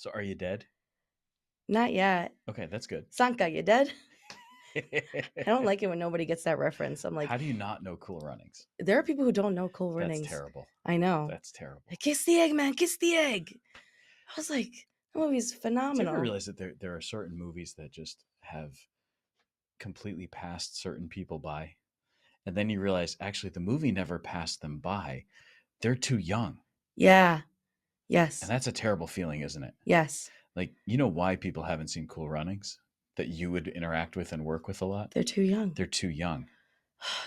So are you dead? Not yet. Okay, that's good. Sanka, you dead? I don't like it when nobody gets that reference. I'm like, How do you not know Cool Runnings? there are people who don't know Cool That's Runnings. terrible. I know. That's terrible. Like, kiss the egg, man. Kiss the egg. I was like, that movie's Do you ever phenomenal. realize that there are certain movies that just have completely passed certain people by? And then you realize actually the movie never passed them by. They're too young. Yeah. And Yes. that's a terrible feeling, isn't it? Yes. Like, you know why people haven't seen Cool Runnings that you would interact with and work with a lot? They're too young. They're too young.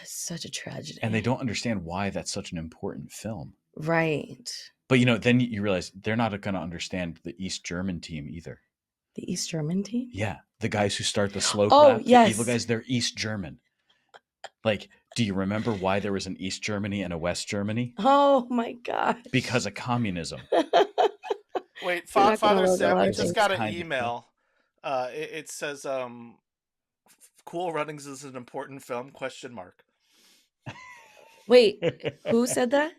It's such a tragedy. And they don't understand why that's such an important film. Right. But then you realize they're not going to understand the East German team either. The East German team? Yeah, the guys who start the slow Oh, clap, the evil yes. guys, they're East German. Like, do you remember why there was an East Germany and a West Germany? Oh my gosh. Because of communism. Wait, You're not gonna Father learn a Sam, lot we of just things. got an Kind of cool. email. It says, "Cool Runnings is an important film?" Question mark. Wait, who said that?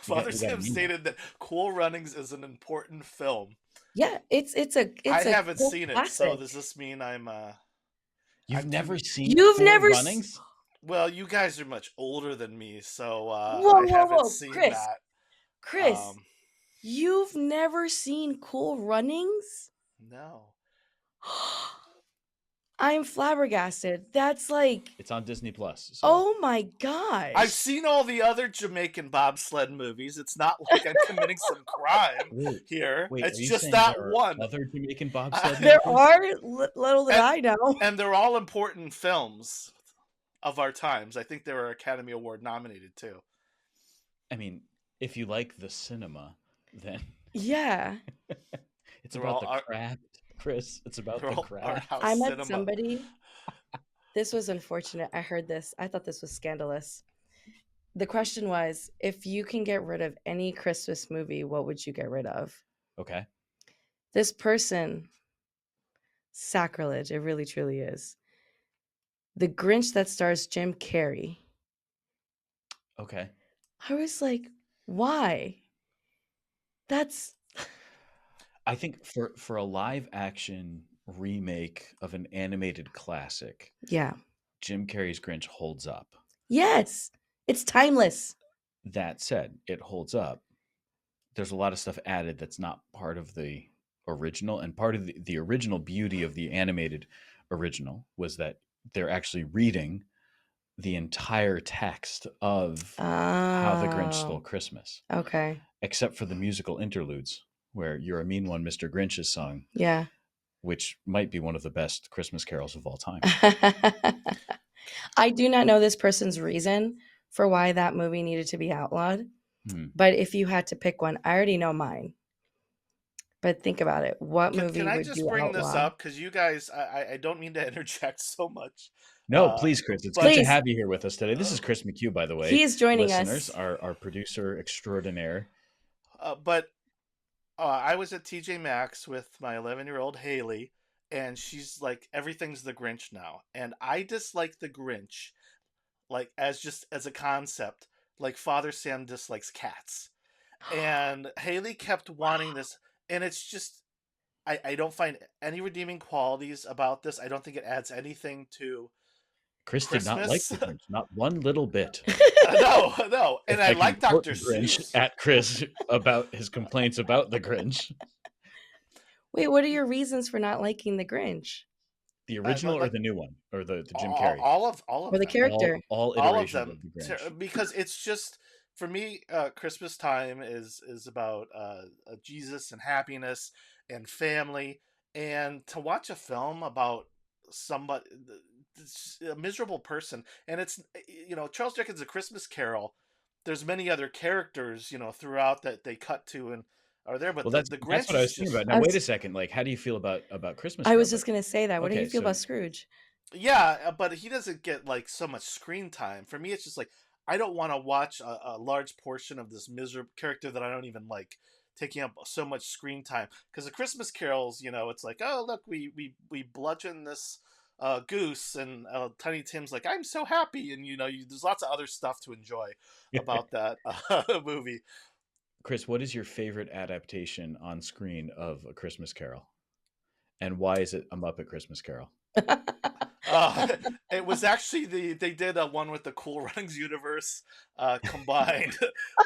Father we got Sam an email. stated that Cool Runnings is an important film. Yeah, it's I a haven't cult seen it, so classic. does this mean I'm You've I'm never too... seen You've Cool never Runnings? Well, you guys are much older than me, so Whoa, I whoa, haven't whoa, seen Chris. that. Chris, you've never seen Cool Runnings? No. I'm flabbergasted. That's like, It's on Disney Plus. So oh my gosh. I've seen all the other Jamaican bobsled movies. It's not like I'm committing some crime here. wait, It's are you just saying that there are one. other Jamaican bobsled There movies? are, little that And- I know. And they're all important films of our times. I think they were Academy Award nominated too. I mean, if you like the cinema, then Yeah. it's They're about all the art- craft, Chris. It's about They're the all art craft. house I met cinema. somebody. This was unfortunate. I heard this. I thought this was scandalous. The question was, if you can get rid of any Christmas movie, what would you get rid of? Okay. This person, sacrilege. It really truly is. The Grinch that stars Jim Carrey. Okay. I was like, why? That's I think for a live action remake of an animated classic, yeah. Jim Carrey's Grinch holds up. Yes. It's timeless. That said, it holds up. There's a lot of stuff added that's not part of the original, and part of the original beauty of the animated original was that they're actually reading the entire text of How the Grinch Stole Oh, Christmas, okay. except for the musical interludes where You're a Mean One, Mr. Grinch is sung, Yeah. which might be one of the best Christmas carols of all time. I do not know this person's reason for why that movie needed to be outlawed. But if you had to pick one, I already know mine. But think about it. What movie Can I would just you bring this outlaw? up? Because you guys, I don't mean to interject so much. No, please, Chris. It's good to Please. have you here with us today. This is Chris McHugh, by the way. He is joining Listeners, us. our producer extraordinaire. But I was at TJ Maxx with my 11-year-old Haley, and she's like, everything's the Grinch now. And I dislike the Grinch, like, as a concept, like Father Sam dislikes cats. And Haley kept wanting this, and it's just, I don't find any redeeming qualities about this. I don't think it adds anything to Chris did not like the Grinch, not one little bit. No. And I like Dr. Grinch Seuss. at Chris about his complaints about the Grinch. Wait, what are your reasons for not liking the Grinch? The original or the new one? Or the Jim Carrey? All of Or the them. character? All All of iterations them. of the Grinch. Because it's just, for me, Christmas time is about Jesus and happiness and family. And to watch a film about somebody, a miserable person, and it's, Charles Dickens' A Christmas Carol, there's many other characters, throughout that they cut to and are there, but Well, the that's Grinch what I is was thinking just... about. Now, wait a second. Like, how do you feel about Christmas I Carol? was just going to say that. What do Okay, you feel so- about Scrooge? Yeah, but he doesn't get like so much screen time. For me, it's just like, I don't want to watch a large portion of this miserable character that I don't even like taking up so much screen time. Because the Christmas carols, it's like, oh look, we bludgeon this goose, and Tiny Tim's like, I'm so happy, and there's lots of other stuff to enjoy about that movie. Chris, what is your favorite adaptation on screen of A Christmas Carol? And why is it a Muppet Christmas Carol? Uh, it was actually they did a one with the Cool Runnings universe combined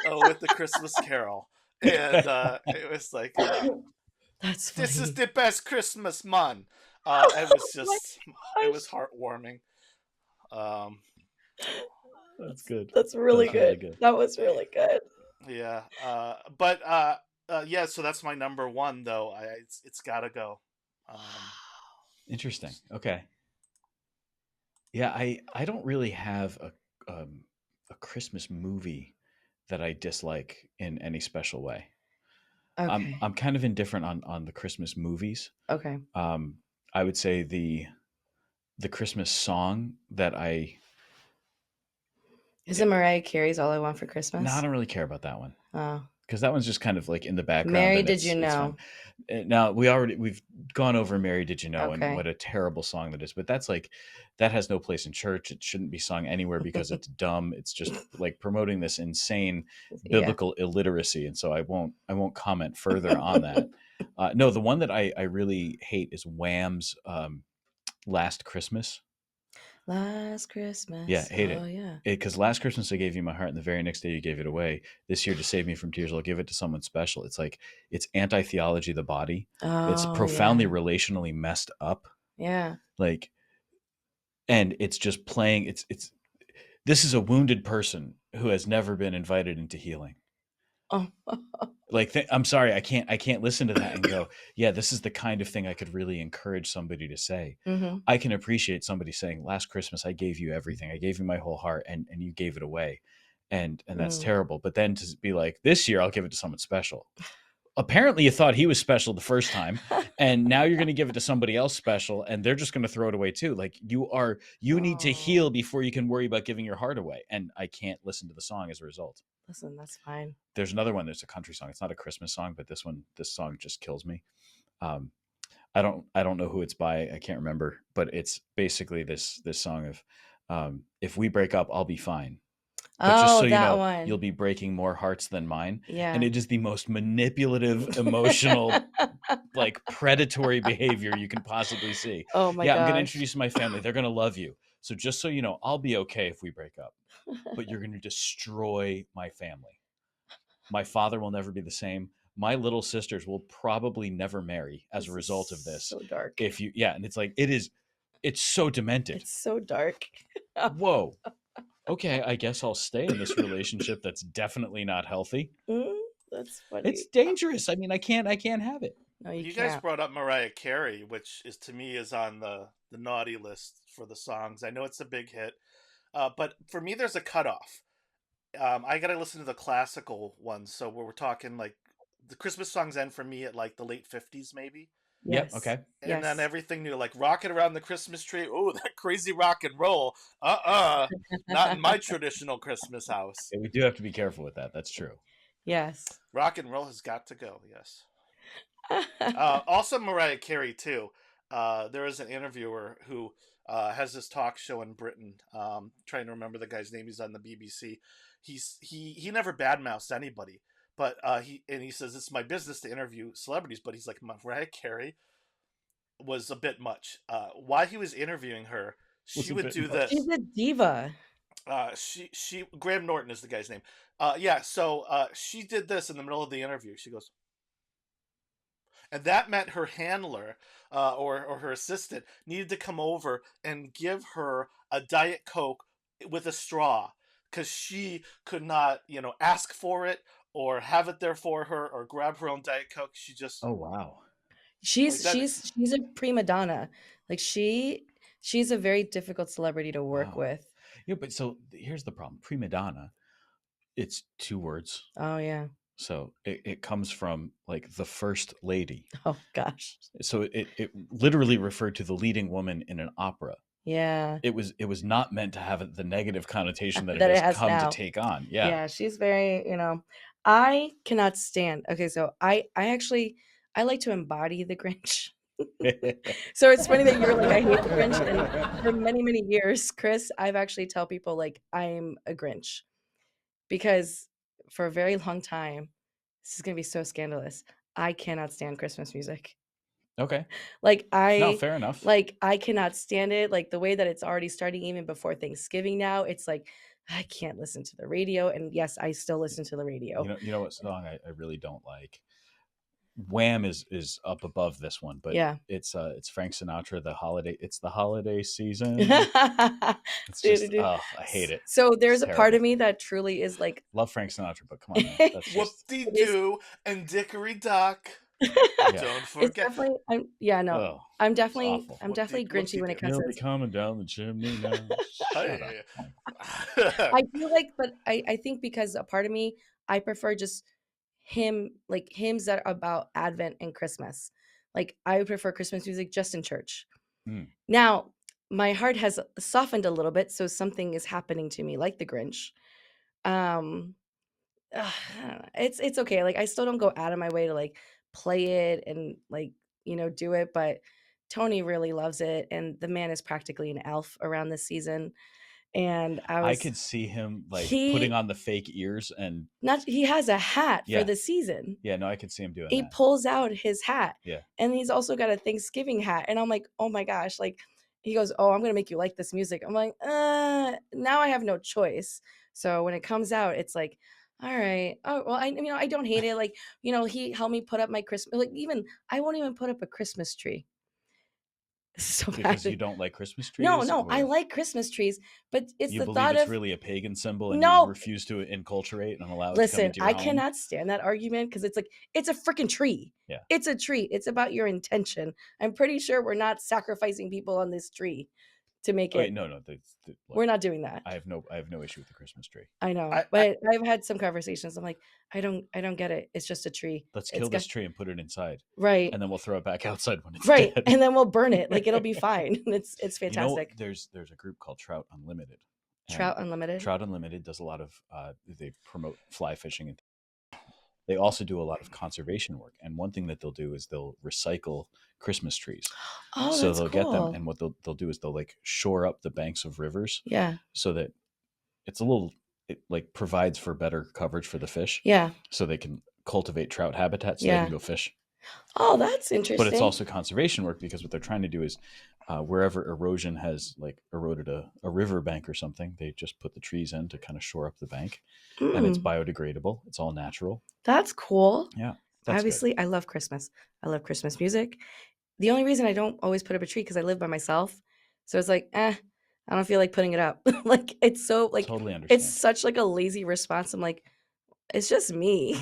with the Christmas Carol, and it was like That's this is funny. the best Christmas man. It was Oh my just it gosh. was heartwarming. Um, That's good. That's really That's uh, really good. good. That was really good. yeah, but yeah. So that's my number one though. It's gotta go. Um, Interesting. Okay. Yeah, I don't really have a Christmas movie that I dislike in any special way. Okay. I'm kind of indifferent on the Christmas movies. Okay. Um, I would say the Christmas song that I Is it Mariah Carey's All I Want for no, I Christmas? don't really care about that one Oh. because that one's just kind of like in the background Mary, and did you it's fun. know? Now we've gone over "Mary Did You Know" and Okay. what a terrible song that is, but that's like that has no place in church. It shouldn't be sung anywhere because it's dumb. It's just like promoting this insane Yeah. biblical illiteracy, and so I won't comment further on that. No, the one that I really hate is Wham's "Last Christmas." Last Yeah, Christmas. hate Oh it. yeah. Because last Christmas I gave you my heart, and the very next day you gave it away. This year, to save me from tears, I'll give it to someone special. It's like it's anti theology of the body. It's Oh profoundly yeah. relationally messed up. Yeah. Like, and it's just playing. It's this is a wounded person who has never been invited into healing. Oh. Like, I'm sorry, I can't listen to that and go, yeah, this is the kind of thing I could really encourage somebody to say. Mm-hmm. I can appreciate somebody saying, last Christmas I gave you everything, I gave you my whole heart, and you gave it away, and that's Mm. terrible. But then to be like, this year I'll give it to someone special. Apparently you thought he was special the first time, and now you're going to give it to somebody else special, and they're just going to throw it away too. Like, you need to Oh. heal before you can worry about giving your heart away, and I can't listen to the song as a result. Listen, that's fine. There's another one. There's a country song. It's not a Christmas song, but this song just kills me. Um, I don't know who it's by. I can't remember, but it's basically this song of, if we break up, I'll be fine. But just Oh, so you that know, you'll one. be breaking more hearts than mine. And Yeah. it is the most manipulative, emotional, like predatory behavior you can possibly see. Oh my Yeah, I'm going to gosh. introduce my family. They're going to love you. So just so you know, I'll be okay if we break up, but you're going to destroy my family. My father will never be the same. My little sisters will probably never marry as a This result of is this. so dark. If you, yeah, and it's like, it's so demented. It's so dark. Whoa. Okay, I guess I'll stay in this relationship that's definitely not healthy. Mm, that's It's funny. dangerous. I mean, I can't have it. No, you you guys can't. brought up Mariah Carey, which is to me is on the naughty list for the songs. I know it's a big hit, but for me, there's a cutoff. I gotta listen to the classical ones. So we're talking like the Christmas songs end for me at like the late '50s, maybe, Yep. Yes. Okay. and then Yes. everything new, like "Rocking Around the Christmas Tree." Oh, that crazy rock and roll. Not in my traditional Christmas house. Yeah, we do have to be careful with that. That's true. Yes. Rock and roll has got to go. Yes. Also, Mariah Carey too. There is an interviewer who has this talk show in Britain. Trying to remember the guy's name. He's on the BBC. He never badmouths anybody, but he says it's my business to interview celebrities. But he's like, Mariah Carey was a bit much. While he was interviewing her, Was she a would bit do much. She's this. a diva. She Graham Norton is the guy's name. Yeah. So she did this in the middle of the interview. She goes, and that meant her handler or her assistant needed to come over and give her a Diet Coke with a straw because she could not, ask for it or have it there for her or grab her own Diet Coke. She just Oh wow. like She's that. she's she's a prima donna. Like she's a very difficult celebrity to work Wow. with. Yeah, but so here's the problem. Prima donna. It's two words. Oh yeah. So it comes from like the first lady. Oh gosh. So it literally referred to the leading woman in an opera. Yeah. It was not meant to have the negative connotation that it That it has has come to now. take on. Yeah. Yeah, she's very, I cannot stand. Okay, so I actually I like to embody the Grinch. So it's funny that you're like, I hate the Grinch. And for many, many years, Chris, I've actually tell people like I'm a Grinch because for a very long time, This is gonna be so scandalous. I cannot stand Christmas music. Okay. Like, No, fair enough. I cannot stand it, like, the way that it's already starting even before Thanksgiving now, it's like, I can't listen to the radio, and yes, I still listen to the radio. You know what song I really don't like? Wham is up above this one, but Yeah. it's Frank Sinatra, it's the holiday season. It's just Doo-doo-doo. I hate it. So, It's there's a part of terrible. me that truly is like Love Frank Sinatra, but come on, man. That's it just is Whoop-de-doo and dickory-dock. yeah. Don't it's forget. definitely yeah, no. Oh, it's awful. I'm definitely Grinchy when it comes Whoop-de-doo. to He'll be this. coming down the chimney now. Shut up. Hey. I do like but I think because a part of me, I prefer just hymns that are about Advent and Christmas. Like, I would prefer Christmas music just in church. Mm. Now, my heart has softened a little bit, so something is happening to me like the Grinch. Um, it's okay, like, I still don't go out of my way to, like, play it and, like, do it, but Tony really loves it, and the man is practically an elf around this season, and I could see him like putting he on the fake ears and not he has a hat for yeah. the season. Yeah, no, I could see him doing He that. pulls out his hat, Yeah. and he's also got a Thanksgiving hat, and I'm like, "Oh my gosh," like, he goes, "Oh, I'm gonna make you like this music." I'm like, now I have no choice." So when it comes out, it's like, "Alright. Oh, well, I don't hate it." Like, he helped me put up my Christmas like, even I won't even put up a Christmas tree. So Because bad. you don't like Christmas No, trees no, I or like Christmas trees, but it's you the believe thought it's of really a pagan symbol and you no. refuse to enculturate and allow it to come Listen, into your I home? cannot stand that argument because it's like, it's a freaking tree. Yeah. It's a tree. It's about your intention. I'm pretty sure we're not sacrificing people on this tree to make Oh, wait, it. no. Look, We're not doing that. I have no issue with the Christmas tree. I know, I but I've had some conversations. I'm like, I don't get it. It's just a tree. Let's It's kill got this tree and put it inside, right, and then we'll throw it back outside when it's right, dead. and then we'll burn it. Like it'll be fine. It's You know, fantastic. there's a group called Trout Unlimited, and Trout Unlimited. Trout Unlimited does a lot of they promote fly fishing, and they also do a lot of conservation work. And one thing that they'll do is they'll recycle Christmas trees. Oh, So that's they'll get them, cool. and what they'll do is they'll like shore up the banks of rivers Yeah, so that it's a little it like provides for better coverage for the fish, yeah, so they can cultivate trout habitat so they can yeah. go fish. Oh, that's But it's interesting. also conservation work because what they're trying to do is wherever erosion has like eroded a river bank or something, they just put the trees in to kind of shore up the bank, and it's Mm, biodegradable. It's all natural. that's cool. Yeah, that's good. Obviously, I love Christmas. I love Christmas music. The only reason I don't always put up a tree because I live by myself. So it's like, I don't feel like putting it up. Like it's so like Totally it's understand. such like a lazy response. I'm like, it's just me.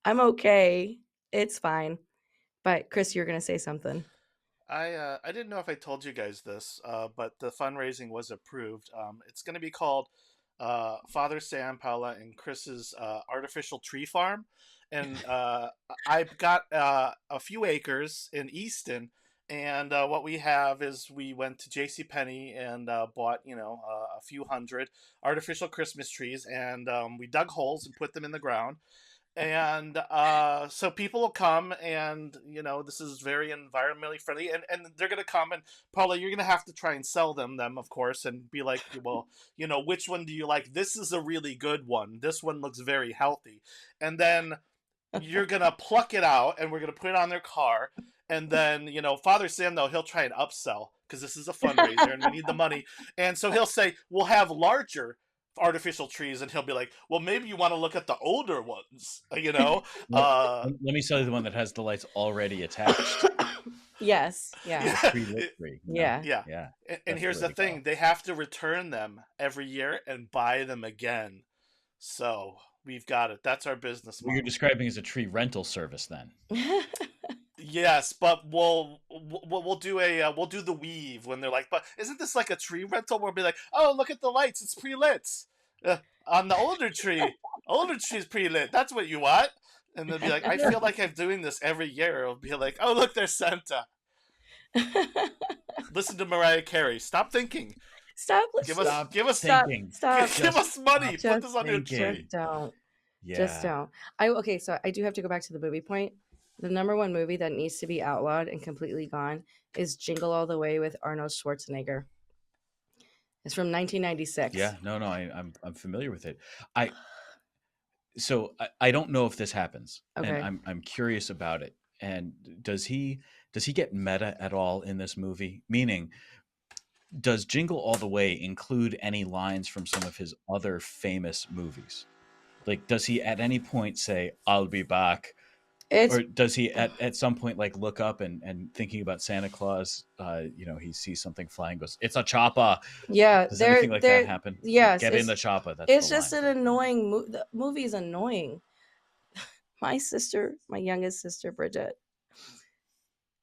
I'm okay. It's fine. But Chris, you're gonna say something. I didn't know if I told you guys this, but the fundraising was approved. It's going to be called Father Sam, Paula, and Chris's artificial tree farm, and I've got a few acres in Easton. And what we have is we went to J.C. Penney and bought a few hundred artificial Christmas trees, and we dug holes and put them in the ground, and so people will come, and this is very environmentally friendly, and they're going to come, and Paula, you're going to have to try and sell them, of course, and be like, well, which one do you like? This is a really good one, this one looks very healthy. And then you're going to pluck it out, and we're going to put it on their car. And then Father Sam, though, he'll try and upsell because this is a fundraiser and we need the money. And so he'll say, we'll have larger artificial trees, and he'll be like, well, maybe you want to look at the older ones. Let me tell you the one that has the lights already attached. Yes. Yeah. Yeah, Pre-lit tree. Yeah. yeah. Yeah. And That's here's way the to go. thing, they have to return them every year and buy them again. So we've got it. That's our business What you're model. describing is a tree rental service, then. Yes, but we'll do we'll do the weave when they're like, but isn't this like a tree rental? We'll be like, oh, look at the lights, it's pre-lit. On the older tree's pre-lit. That's what you want. And they'll be like, I feel like I'm doing this every year. It'll be like, oh, look, there's Santa. Listen to Mariah Carey. Stop thinking. Stop. Give us Stop give us Stop. thinking. Stop. give us money. Stop Put this on your thinking. tree. Don't. Just Yeah. don't. Okay, so I do have to go back to the movie point. The number one movie that needs to be outlawed and completely gone is Jingle All the Way with Arnold Schwarzenegger. It's from 1996. Yeah. No, I'm familiar with it. I So I don't know if this happens, and Okay. I'm curious about it. And does he get meta at all in this movie? Meaning, does Jingle All the Way include any lines from some of his other famous movies? Like, does he at any point say, "I'll be back," It's or does he at some point like look up and thinking about Santa Claus? He sees something flying, goes, "It's a chopper." yeah, Does anything like that they're happen? yes, Get in the chopper. That's the it's just line. an annoying the movie's annoying. My sister, my youngest sister Bridget,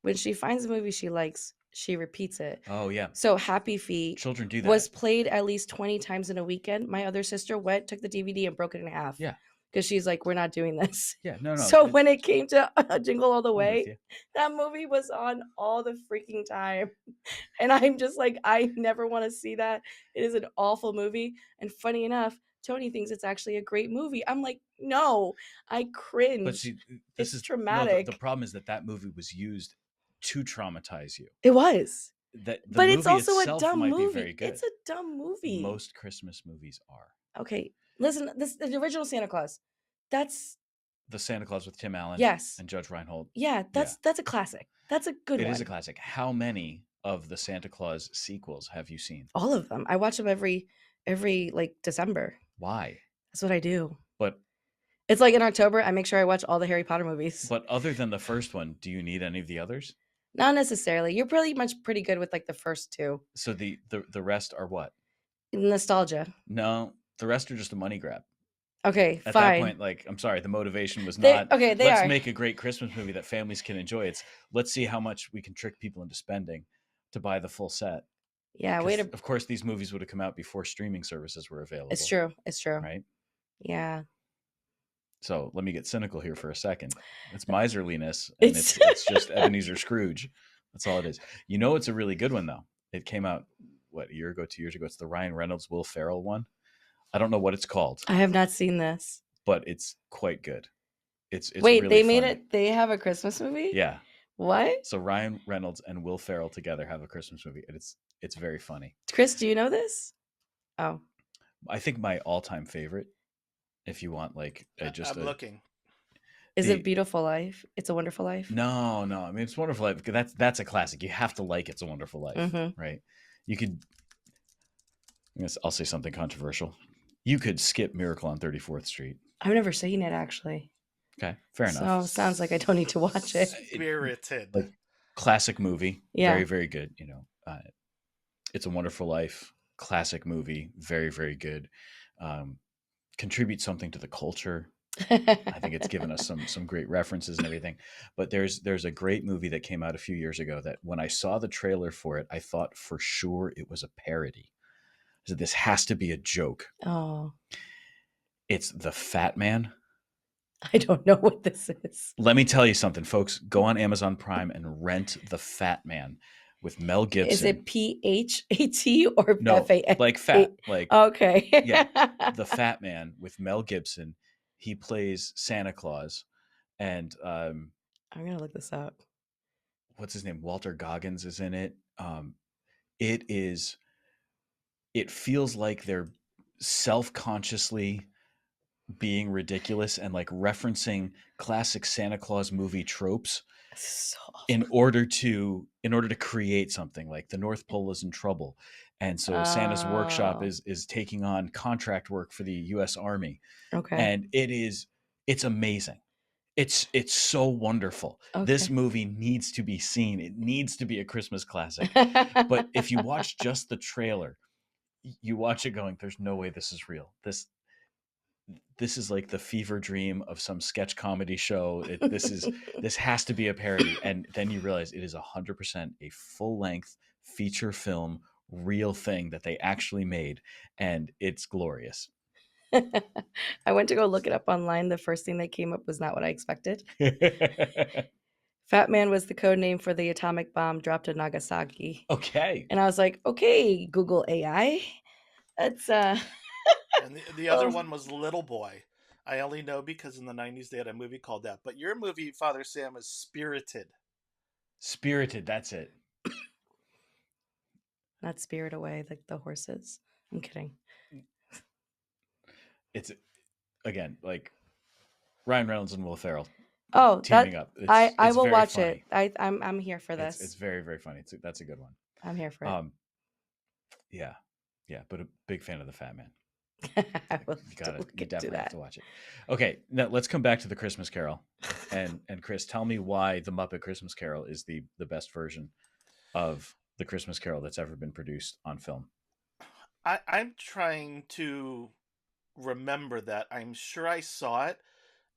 when she finds a movie she likes, she repeats it. Oh yeah, So Happy Feet children do was that. played at least 20 times in a weekend. My other sister went, took the DVD and broke it in half Yeah, because she's like, we're not doing this. yeah. No, no. So when it came to Jingle All the I'm with Way, you. that movie was on all the freaking time. And I'm just like, I never want to see that. It is an awful movie. And funny enough, Tony thinks it's actually a great movie. I'm like, no, I But cringe. see, this It's is no. The traumatic. problem is that movie was used to traumatize you. It was. That the But it's movie also a itself dumb might be very movie. It's good. a dumb movie. Most Christmas movies are. Okay, listen, this the original Santa Claus. That's The Santa Claus with Tim Allen yes. and Judge Reinhold. Yeah, Yeah, that's a classic. That's a good it is a one. classic. How many of the Santa Claus sequels have you seen? All of them. I watch them every like December. Why? That's what I do. But It's like in October, I make sure I watch all the Harry Potter movies. other than the first one, do you need any of the others? Not necessarily. You're pretty good with like the first two. So the rest are what? Nostalgia. No, the rest are just a money grab. Okay, At that fine. point, like, I'm sorry, the motivation was They not okay, they let's are. make a great Christmas movie that families can enjoy. It's let's see how much we can trick people into spending to buy the full set. Yeah, way Because to of course these movies would have come out before streaming services were available. it's true. It's true. Right? Yeah. So let me get cynical here for a second. It's miserliness, and it's just Ebenezer Scrooge. That's all it is. You know, it's a really good one though. It came out what, a year ago, 2 years ago. It's the Ryan Reynolds, Will Ferrell one. I don't know what it's called, I have not seen this. but it's quite good. It's Wait, really they made funny. it they have a Christmas movie? Yeah. What? So Ryan Reynolds and Will Ferrell together have a Christmas movie, and it's very funny. Chris, do you know this? Oh. I think my all-time favorite, if you want like I'm looking. Is it Beautiful Life? It's a Wonderful Life? No. I mean, It's a Wonderful Life because that's a classic. You have to like It's a Wonderful Life, right? You could. I'll say something controversial. You could skip Miracle on 34th Street. I've never seen it actually. Okay, fair So enough. sounds like I don't need to watch it. Spirited. Like, classic movie, Yeah. very very good. It's a Wonderful Life, classic movie, very very good. Contribute something to the culture. I think it's given us some great references and everything. But there's a great movie that came out a few years ago that when I saw the trailer for it, I thought for sure it was a parody. So this has to be a joke. Oh. It's The Fat Man. I don't know what this is. Let me tell you something, folks. Go on Amazon Prime and rent The Fat Man with Mel Gibson. Is it PHAT or No, FAT? like fat. Like okay. Yeah, The Fat Man with Mel Gibson. He plays Santa Claus, and I'm gonna look this up. What's his name? Walter Goggins is in it. It is. It feels like they're self-consciously being ridiculous and like referencing classic Santa Claus movie tropes So in order to create something. Like the North Pole is in trouble, and so Santa's workshop is taking on contract work for the U.S. Army. okay. And it's amazing. It's so wonderful. This Okay. movie needs to be seen. It needs to be a Christmas classic. But if you watch just the trailer, you watch it going, there's no way this is real. This is like the fever dream of some sketch comedy show. This has to be a parody. And then you realize it is 100% a full-length feature film, real thing that they actually made, and it's glorious. I went to go look it up online. The first thing that came up was not what I expected. Fat Man was the code name for the atomic bomb dropped in Nagasaki. Okay. And I was like, okay, Google AI. That's And the other one was Little Boy. I only know because in the 90s they had a movie called that. But your movie, Father Sam, is Spirited. Spirited, that's it. not Spirit Away, like the horses. I'm kidding. It's, again, like, Ryan Reynolds and Will Ferrell Oh, teaming that up. I It's will very watch it. funny. I'm here for It's this. very very funny. That's a good one. I'm here for it. Um, yeah, yeah, but a big fan of the Fat Man. I will You have to gotta, look you into definitely have to that. watch it. Okay, now let's come back to the Christmas Carol, and Chris, tell me why the Muppet Christmas Carol is the best version of the Christmas Carol that's ever been produced on film. I'm trying to remember that. I'm sure I saw it.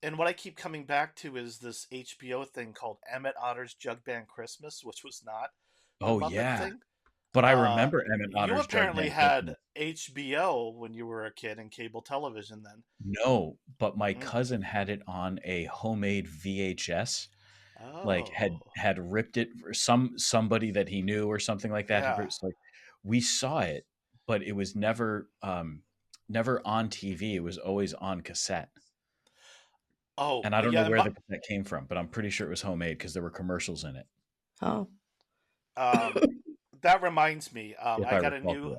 And what I keep coming back to is this HBO thing called Emmett Otter's Jug Band Christmas, which was not the Oh Muppet yeah, thing. but I Uh, remember Emmett you Otter's Jug apparently Band had Christmas. HBO when you were a kid and cable television then. No, but my Mm. cousin had it on a homemade VHS. Like Oh, had ripped it for somebody that he knew or something like that. yeah. It's like we saw it, but it was never on TV. It was always on cassette. Oh, And I don't know yeah. where the cassette came from, but I'm pretty sure it was homemade because there were commercials in it, Oh. Um, that reminds me. if I recall correctly.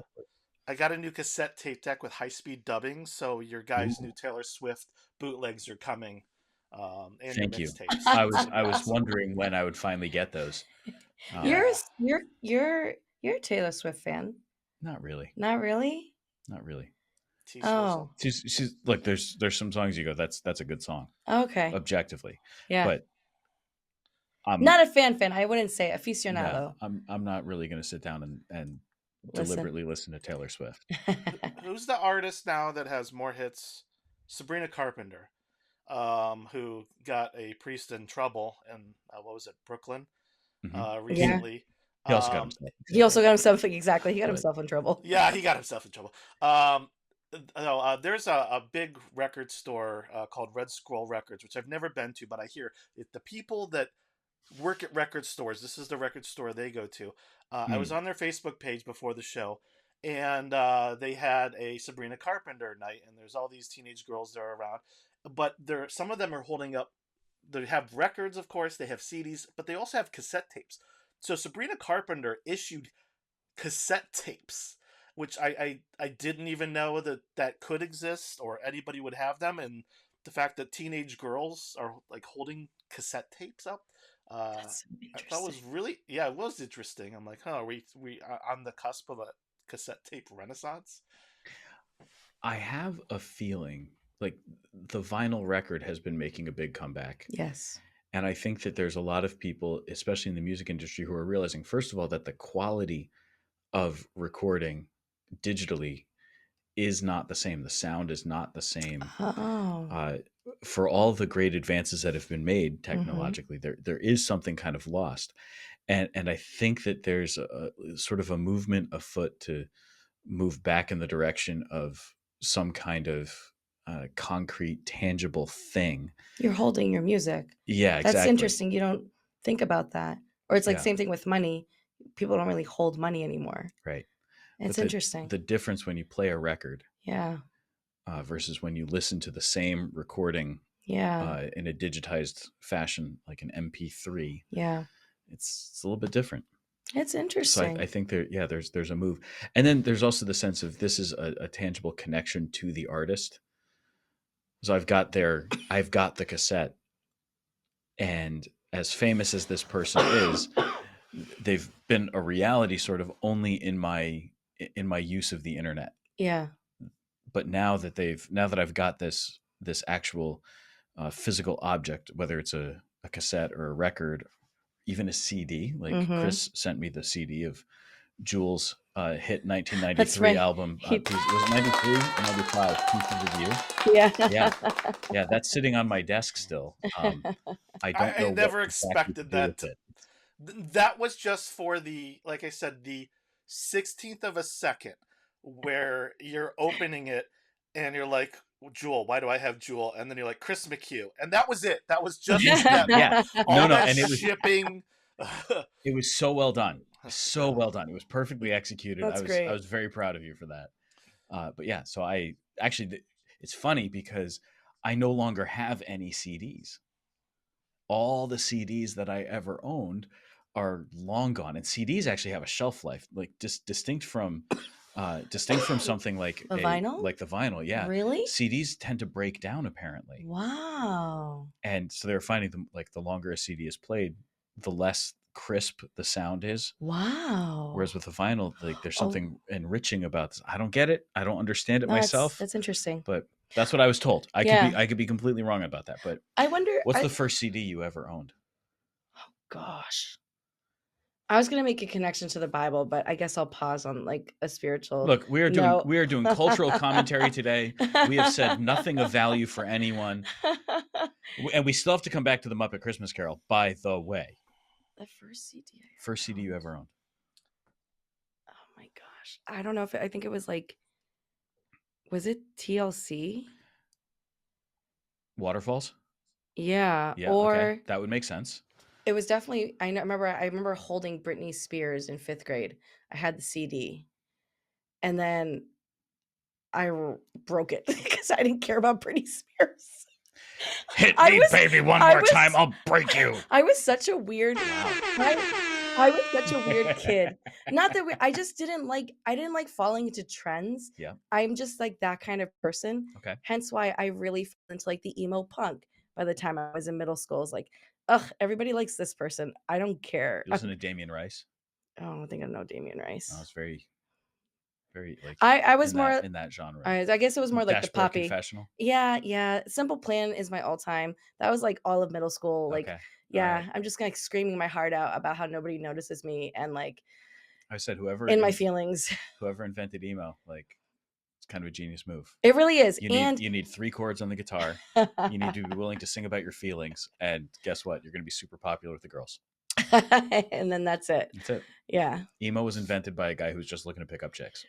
I got a new cassette tape deck with high speed dubbing. So your guys' new Ooh, Taylor Swift bootlegs are coming, and your thank you. mixtapes. It's gonna I be was awesome. wondering when I would finally get those. You're Um, a Yeah. s you're a Taylor Swift fan. Not really, Not really? not really. T Swizzle. Oh, She's look. There's some songs you go, that's a good song, okay. objectively, Yeah. but I'm Not a fan. I wouldn't say yeah, aficionado. I'm not really going to sit down and Listen. deliberately listen to Taylor Swift. Who's the artist now that has more hits? Sabrina Carpenter, who got a priest in trouble in what was it, Brooklyn, Hmm. He Yeah. recently. he also got Um, himself in He trouble, also got himself exactly, he got but himself in trouble. yeah, he got himself in trouble. No, there's a big record store called Red Scroll Records, which I've never been to, but I hear the people that work at record stores. This is the record store they go to. I was hmm, on their Facebook page before the show, and they had a Sabrina Carpenter night, and there's all these teenage girls that are around, but some of them are holding up. They have records, of course. They have CDs, but they also have cassette tapes. So Sabrina Carpenter issued cassette tapes, which I didn't even know that could exist or anybody would have them, and the fact that teenage girls are like holding cassette tapes up, uh, That's so I thought interesting. was really, yeah, it was interesting. I'm like, huh, are we on the cusp of a cassette tape renaissance? I have a feeling like the vinyl record has been making a big comeback. Yes. And I think that there's a lot of people, especially in the music industry, who are realizing, first of all, that the quality of recording digitally is not the same. The sound is not the same. Oh. Uh, for all the great advances that have been made Mhm. technologically, there is something kind of lost, and I think that there's a sort of a movement afoot to move back in the direction of some kind of concrete, tangible thing. You're holding your music. Yeah, That's exactly. interesting, you don't think about that. Or it's like Yeah, same thing with money. People don't really hold money anymore. right. It's But interesting. the difference when you play a record Yeah. versus when you listen to the same recording Yeah. in a digitized fashion, like an MP3, Yeah. it's a little bit different. It's So I interesting. think there's a move, and then there's also the sense of this is a tangible connection to the artist. So I've got the cassette, and as famous as this person is, they've been a reality sort of only in my use of the internet. Yeah. But now that I've got this actual physical object, whether it's a cassette or a record, even a CD. Like Mhm. Chris sent me the CD of Jules' hit That's 1993 right. album. He Was it 93 or 95? Pieces of You. Yeah. Yeah, yeah, that's sitting on my desk still. I don't I know what never exactly to expected do with that. it. That was just for the, like I said, the 16th of a second where you're opening it and you're like, Jewel, why do I have Jewel? And then you're like, Chris McHugh. And that was it. That was just that. Yeah, no, All no, that and shipping. it was so well done, so well done. It was perfectly executed. That's I great. was very proud of you for that. But yeah, so I actually, it's funny because I no longer have any CDs. All the CDs that I ever owned are long gone, and CDs actually have a shelf life, like distinct from distinct from something like The vinyl? the vinyl. Yeah, Really? CDs tend to break down apparently, Wow. and so they're finding the longer a CD is played, the less crisp the sound is. Wow. Whereas with the vinyl, like there's Oh, something enriching about this. I don't get it. I don't understand it no, myself, that's interesting. but that's what I was told. Yeah. I could be completely wrong about that. But I wonder. what's the first CD you ever owned? Gosh. I was gonna make a connection to the Bible, but I guess I'll pause on like a spiritual. Look, we are No. doing cultural commentary today. We have said nothing of value for anyone, and we still have to come back to the Muppet Christmas Carol. By the way, The first CD. first CD you ever owned? Oh my gosh, I don't know if I think it was like, was it TLC? Waterfalls? Yeah, Yeah, or okay. That would make sense. it was definitely. I remember holding Britney Spears in 5th grade. I had the CD, and then I broke it because I didn't care about Britney Spears. Hit I me, was- baby, one I more was- time. I'll break you. I was such a weird. I was such a weird kid. Not that I just didn't like. I didn't like falling into trends. Yeah. I'm just like that kind of person. Okay. Hence why I really fell into like the emo punk. By the time I was in middle school, it's like, ugh, everybody likes this person. I don't care. You listen to Damien Rice? I don't think I know Damien Rice. Oh, it's very, very like. I was in more in that genre. I guess it was more like the Dashboard poppy. Confessional. Yeah. Simple Plan is my all time. That was like all of middle school. Like, Okay. yeah, Alright. I'm just like screaming my heart out about how nobody notices me and like I said whoever in my feelings. whoever invented emo, like it's kind of a genius move. It really is. You need 3 chords on the guitar. You need to be willing to sing about your feelings, and guess what? You're going to be super popular with the girls. And then that's it. That's it. Yeah. Emo was invented by a guy who's just looking to pick up chicks.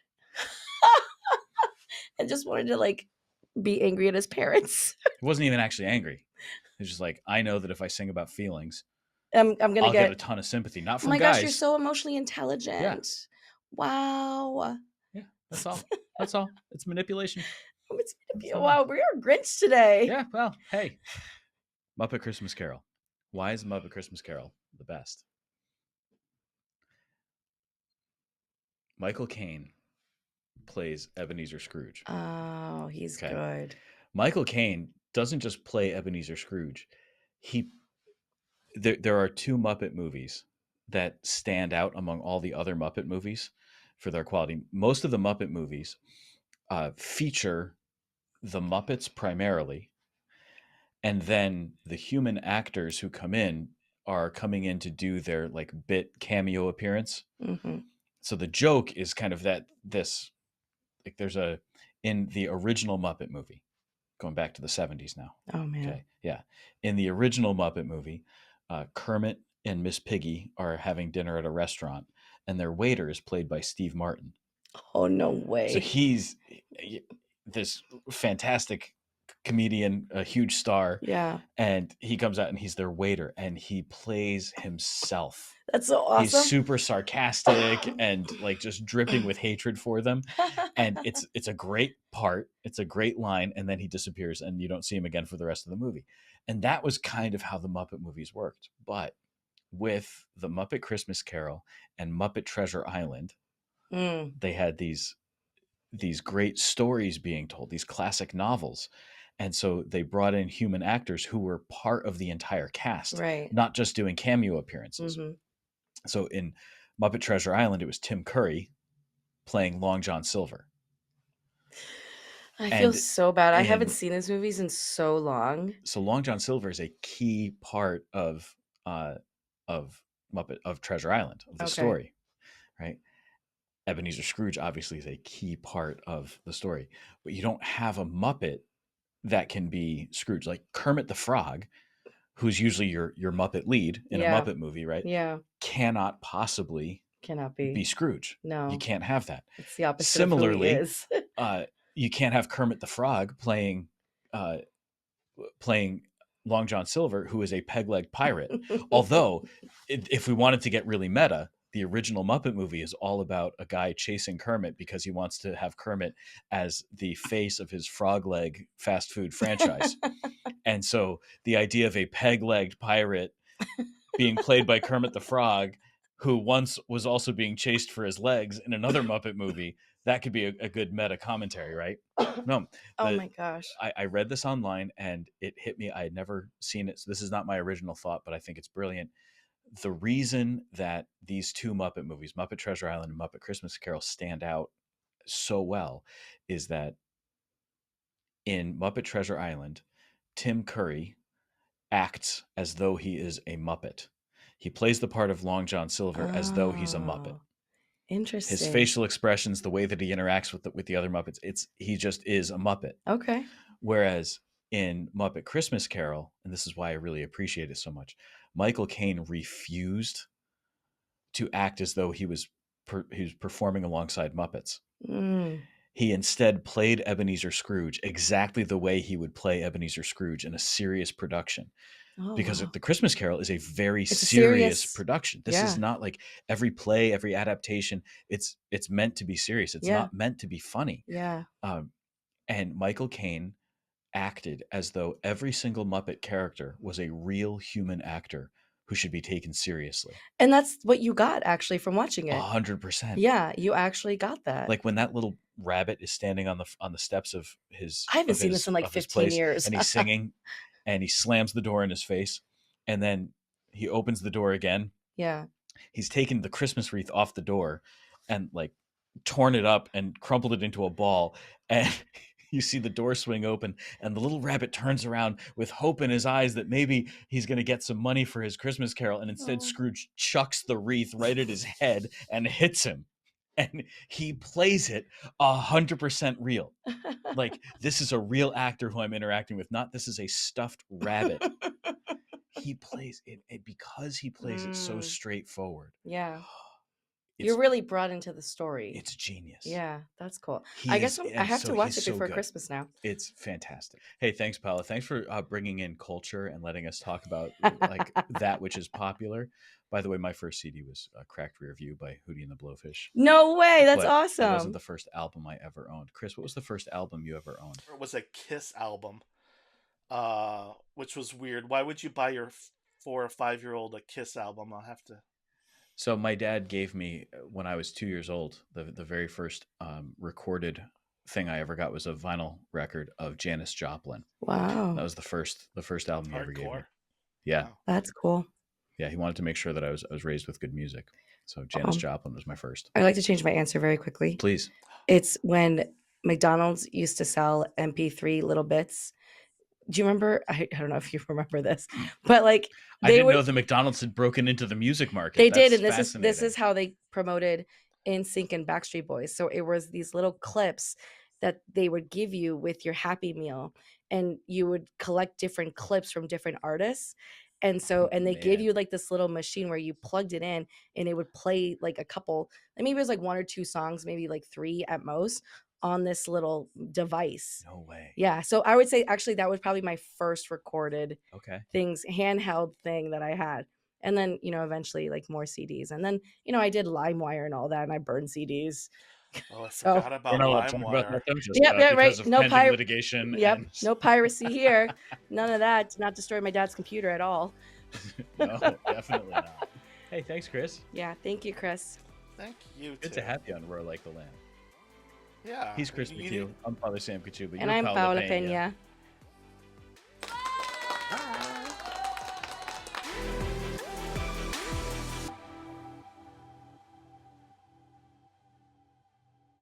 And just wanted to like be angry at his parents. He wasn't even actually angry. He's just like, I know that if I sing about feelings, I'm gonna I'll get a ton of sympathy. Not Oh from my guys. gosh, you're so emotionally intelligent. Wow. Yeah, that's all. That's all. It's manipulation. Wow, we are Grinch today. Yeah, well, hey. Muppet Christmas Carol. Why is Muppet Christmas Carol the best? Michael Caine plays Ebenezer Scrooge. Oh, he's good. Michael Caine doesn't just play Ebenezer Scrooge. There are 2 Muppet movies that stand out among all the other Muppet movies for their quality. Most of the Muppet movies feature the Muppets primarily, and then the human actors who come in are coming in to do their like bit cameo appearance. Mm-hmm. So the joke is kind of that like there's in the original Muppet movie, going back to the 70s now. Oh man. Okay. Yeah. In the original Muppet movie, Kermit and Miss Piggy are having dinner at a restaurant, and their waiter is played by Steve Martin. Oh, no way. So he's this fantastic comedian, a huge star. Yeah. And he comes out and he's their waiter, and he plays himself. That's so awesome. He's super sarcastic and like just dripping with hatred for them. And it's a great part. It's a great line. And then he disappears and you don't see him again for the rest of the movie. And that was kind of how the Muppet movies worked. But with the Muppet Christmas Carol and Muppet Treasure Island, they had these great stories being told, these classic novels. And so they brought in human actors who were part of the entire cast, right? Not just doing cameo appearances. Mm-hmm. So in Muppet Treasure Island, it was Tim Curry playing Long John Silver. I feel so bad. I haven't seen those movies in so long. So Long John Silver is a key part of Treasure Island, of the story, right? Ebenezer Scrooge obviously is a key part of the story, but you don't have a Muppet that can be Scrooge. Like Kermit the Frog, who's usually your Muppet lead in a Muppet movie, right? Yeah. Cannot be Scrooge. No. You can't have that. It's the opposite. Similarly, of who he is. You can't have Kermit the Frog playing Long John Silver, who is a peg-legged pirate. Although, if we wanted to get really meta, the original Muppet movie is all about a guy chasing Kermit because he wants to have Kermit as the face of his frog leg fast food franchise. And so the idea of a peg-legged pirate being played by Kermit the Frog, who once was also being chased for his legs in another Muppet movie, that could be a good meta commentary, right? No, Oh the my gosh. I read this online and it hit me. I had never seen it, so this is not my original thought, but I think it's brilliant. The reason that these two Muppet movies, Muppet Treasure Island and Muppet Christmas Carol, stand out so well is that in Muppet Treasure Island, Tim Curry acts as though he is a Muppet. He plays the part of Long John Silver as though he's a Muppet. Oh, His interesting. facial expressions, the way that he interacts with the other Muppets, he just is a Muppet. Okay. Whereas in Muppet Christmas Carol, and this is why I really appreciate it so much, Michael Caine refused to act as though he was performing alongside Muppets. Mm. He instead played Ebenezer Scrooge exactly the way he would play Ebenezer Scrooge in a serious production. Oh, Because wow. The Christmas Carol is a very It's a serious serious, production. This is yeah, not like every play, every adaptation. It's meant to be serious. It's yeah, not meant to be funny. yeah. And Michael Caine acted as though every single Muppet character was a real human actor who should be taken seriously. And that's what you got actually from watching it. 100%. Yeah, you actually got that. Like when that little rabbit is standing on the steps of his I haven't seen this in like of his 15 place, years. and he's singing, and he slams the door in his face, and then he opens the door again. Yeah. He's taken the Christmas wreath off the door and like torn it up and crumpled it into a ball, and you see the door swing open and the little rabbit turns around with hope in his eyes that maybe he's going to get some money for his Christmas Carol, and instead Oh. Scrooge chucks the wreath right at his head and hits him, and he plays it 100% real. Like, this is a real actor who I'm interacting with, not this is a stuffed rabbit. He plays it because he plays it so straightforward. Yeah. It's, You're really brought into the story. It's genius. Yeah, that's cool. He I is, guess I and have so to watch he's it so before good. Christmas now. It's fantastic. Hey, thanks, Paula. Thanks for bringing in culture and letting us talk about like that which is popular. By the way, my first CD was Cracked Rear View by Hootie and the Blowfish. No way. That's But awesome. It wasn't the first album I ever owned. Chris, what was the first album you ever owned? It was a Kiss album, which was weird. Why would you buy your 4 or 5-year-old a Kiss album? I'll have to. So my dad gave me, when I was 2 years old, the very first recorded thing I ever got was a vinyl record of Janis Joplin. Wow. That was the first album he ever gave me. Hardcore. Yeah. Wow. That's cool. Yeah, he wanted to make sure that I was raised with good music. So Janis Joplin was my first. I'd like to change my answer very quickly. Please. It's when McDonald's used to sell MP3 little bits. Do you remember? I don't know if you remember this, but like I didn't know the McDonald's had broken into the music market. They did, and this is how they promoted NSYNC and Backstreet Boys. So it was these little clips that they would give you with your Happy Meal, and you would collect different clips from different artists. And so, and they gave you like this little machine where you plugged it in, and it would play like a couple, maybe it was like 1 or 2 songs, maybe like 3 at most, on this little device. No way. Yeah. So I would say actually that was probably my first recorded things, handheld thing that I had. And then, eventually like more CDs. And then, I did LimeWire and all that, and I burned CDs. Oh, I forgot about LimeWire. Yeah, right. No litigation. Yep. No piracy here. None of that. Did not destroy my dad's computer at all. No, definitely not. Hey, thanks, Chris. Yeah. Thank you, Chris. Thank you. Good to have you on Roar Like the Land. Yeah. He's Chris McHugh. I'm Father Sam Kachuba. And I'm Paola Pena.